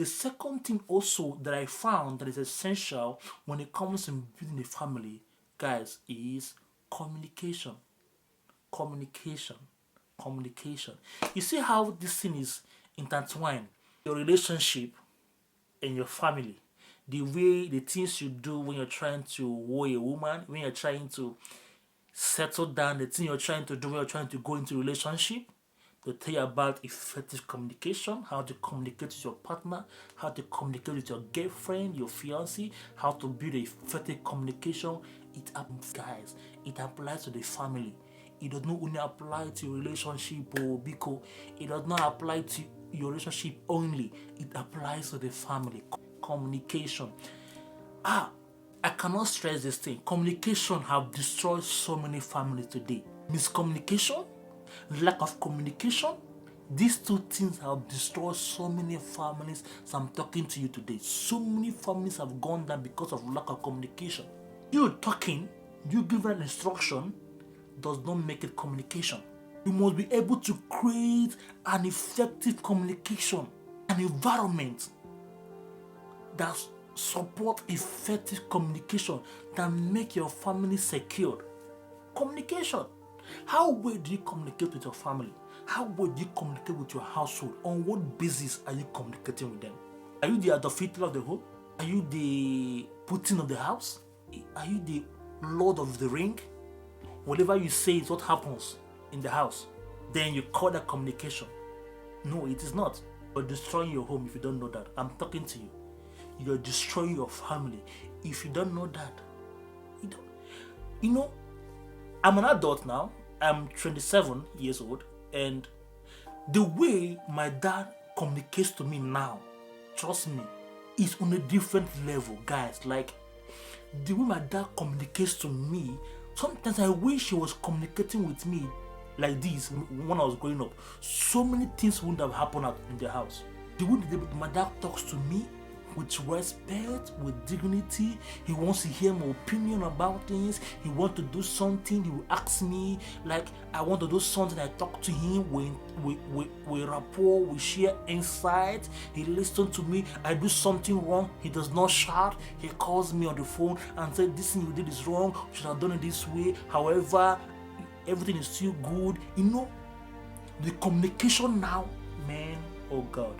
The second thing also that I found that is essential when it comes to building a family, guys, is communication. Communication. Communication. You see how this thing is intertwined? Your relationship and your family. The way, the things you do when you're trying to woo a woman, when you're trying to settle down, the thing you're trying to do when you're trying to go into a relationship. To tell you about effective communication, how to communicate with your partner, how to communicate with your girlfriend, your fiancé, how to build effective communication. It happens, guys. It applies to the family. It does not only apply to your relationship or because it does not apply to your relationship only. It applies to the family. Communication. I cannot stress this thing. Communication have destroyed so many families today. Miscommunication, lack of communication, these two things have destroyed so many families. So I'm talking to you today. So many families have gone down because of lack of communication. You talking, you give an instruction, does not make it communication. You must be able to create an effective communication, an environment that support effective communication that make your family secure. Communication. How well do you communicate with your family? How well do you communicate with your household? On what basis are you communicating with them? Are you the Adolf Hitler of the home? Are you the Putin of the house? Are you the Lord of the Ring? Whatever you say is what happens in the house. Then you call that communication. No, it is not. You're destroying your home if you don't know that. I'm talking to you. You're destroying your family if you don't know that. You know, I'm an adult now. I'm 27 years old, and the way my dad communicates to me now, trust me, is on a different level, guys. Like, the way my dad communicates to me, sometimes I wish he was communicating with me like this when I was growing up. So many things wouldn't have happened in the house. The way my dad talks to me, with respect, with dignity. He wants to hear my opinion about things. He wants to do something, he will ask me, like, I want to do something. I talk to him, we rapport, we share insights. He listens to me. I do something wrong, he does not shout. He calls me on the phone and says, this thing you did is wrong, you should have done it this way. However, everything is still good. You know, the communication now, man, oh God.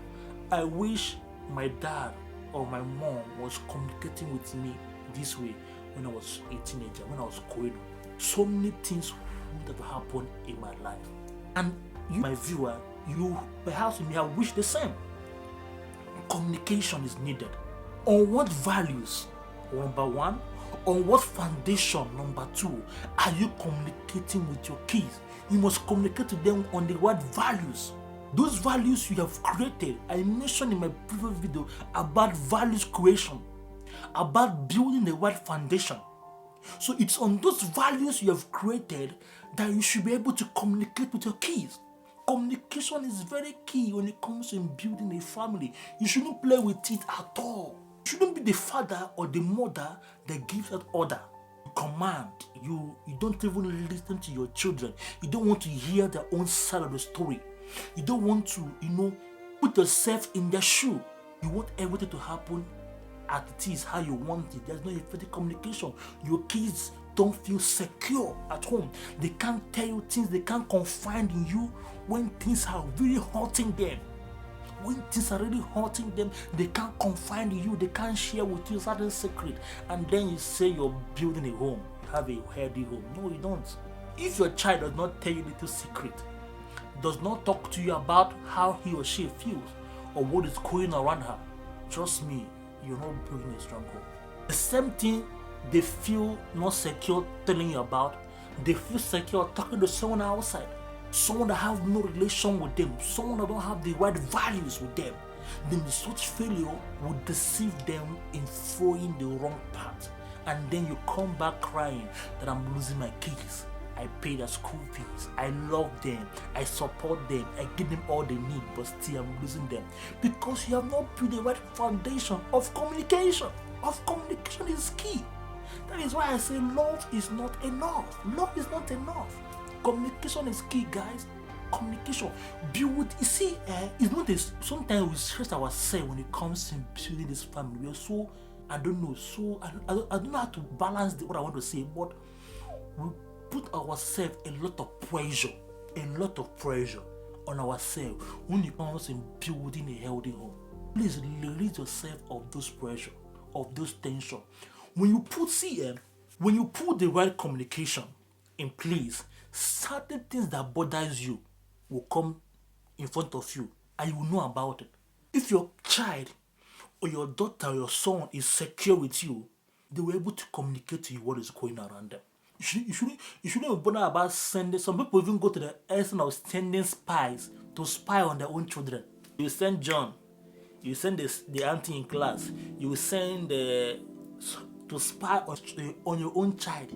I wish my dad or my mom was communicating with me this way when I was a teenager, when I was growing up. So many things would have happened in my life. And you, my viewer, you perhaps may have wished the same. Communication is needed. On what values? Number one. On what foundation? Number two. Are you communicating with your kids? You must communicate to them on the right values. Those values you have created, I mentioned in my previous video about values creation, about building the right foundation. So it's on those values you have created that you should be able to communicate with your kids. Communication is very key when it comes to building a family. You shouldn't play with it at all. You shouldn't be the father or the mother that gives that order. Command. You don't even listen to your children. You don't want to hear their own side of the story. You don't want to, put yourself in their shoe. You want everything to happen as it is, how you want it. There's no effective communication. Your kids don't feel secure at home. They can't tell you things. They can't confide in you when things are really hurting them. When things are really hurting them, they can't confide in you. They can't share with you certain secret. And then you say you're building a home. You have a healthy home. No, you don't. If your child does not tell you little secret, does not talk to you about how he or she feels or what is going around her, trust me, you're not building a strong home. The same thing they feel not secure telling you about, they feel secure talking to someone outside, someone that have no relation with them, someone that don't have the right values with them. Then such failure will deceive them in following the wrong path. And then you come back crying that I'm losing my kids. I pay their school fees. I love them. I support them. I give them all they need, but still I'm losing them. Because you have not built the right foundation of communication. Communication is key. That is why I say love is not enough. Love is not enough. Communication is key, guys. Communication. Build. You see, it's not this. Sometimes we stress ourselves when it comes to building this family. We are so, I don't know, I don't know how to balance what I want to say, but we put ourselves a lot of pressure on ourselves when it comes to building a healthy home. Please release yourself of those pressure, of those tension. When you put the right communication in place, certain things that bothers you will come in front of you and you will know about it. If your child or your daughter or your son is secure with you, they were able to communicate to you what is going on around them. You shouldn't bother about sending. Some people even go to the extent of sending spies to spy on their own children. You send John, you send the auntie in class, you send to spy on your own child.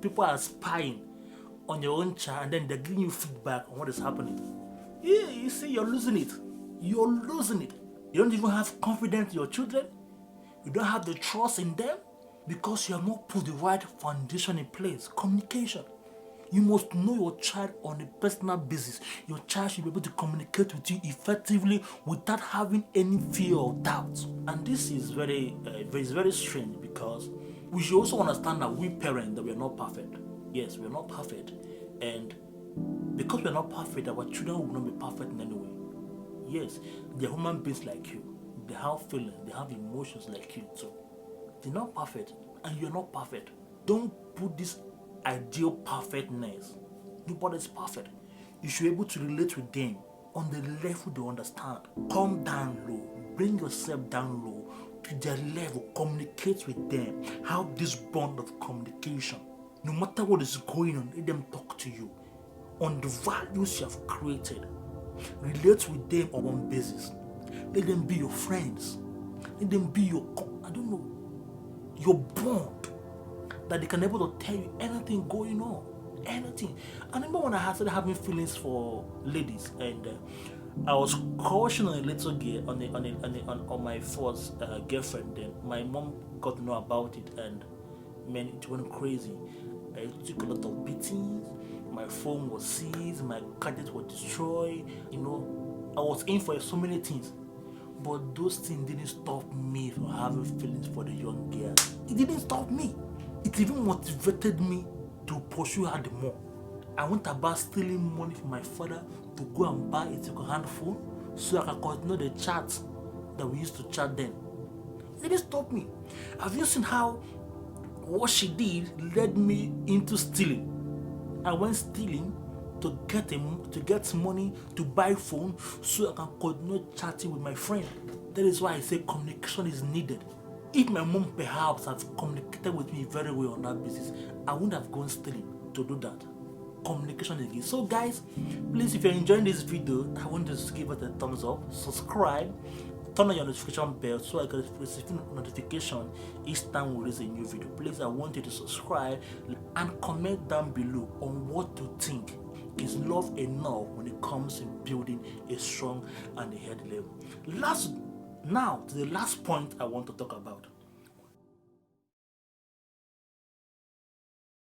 People are spying on your own child and then they're giving you feedback on what is happening. Yeah, you see, you're losing it. You're losing it. You don't even have confidence in your children. You don't have the trust in them because you have not put the right foundation in place. Communication. You must know your child on a personal basis. Your child should be able to communicate with you effectively without having any fear or doubt. And this is very strange because we should also understand that we parents, that we are not perfect. Yes, we are not perfect. And because we are not perfect, our children will not be perfect in any way. Yes, they are human beings like you. They have feelings, they have emotions like you too. They're not perfect, and you're not perfect. Don't put this ideal perfectness. Nobody's perfect. You should be able to relate with them on the level they understand. Come down low. Bring yourself down low to their level. Communicate with them. Have this bond of communication. No matter what is going on, let them talk to you on the values you have created. Relate with them on one basis. Let them be your friends. Let them be your bond, that they can be able to tell you anything going on, anything. I remember when I started having feelings for ladies, and I was crushing on a little girl on my first girlfriend. Then my mom got to know about it, and man, it went crazy. I took a lot of beatings. My phone was seized. My gadgets were destroyed. I was in for so many things. But those things didn't stop me from having feelings for the young girl. It didn't stop me. It even motivated me to pursue her the more. I went about stealing money from my father to go and buy a second-hand phone so I could continue the chat that we used to chat then. It didn't stop me. Have you seen how what she did led me into stealing? I went stealing to get money to buy phone so I can continue chatting with my friend. That is why I say communication is needed. If my mom perhaps had communicated with me very well on that basis, I wouldn't have gone stealing to do that. Communication is key. So guys, please, if you're enjoying this video, I want you to give it a thumbs up, subscribe, turn on your notification bell so I can receive notification each time we release a new video. Please, I want you to subscribe and comment down below on what you think. Is love enough when it comes to building a strong and a healthy level? Now to the last point I want to talk about.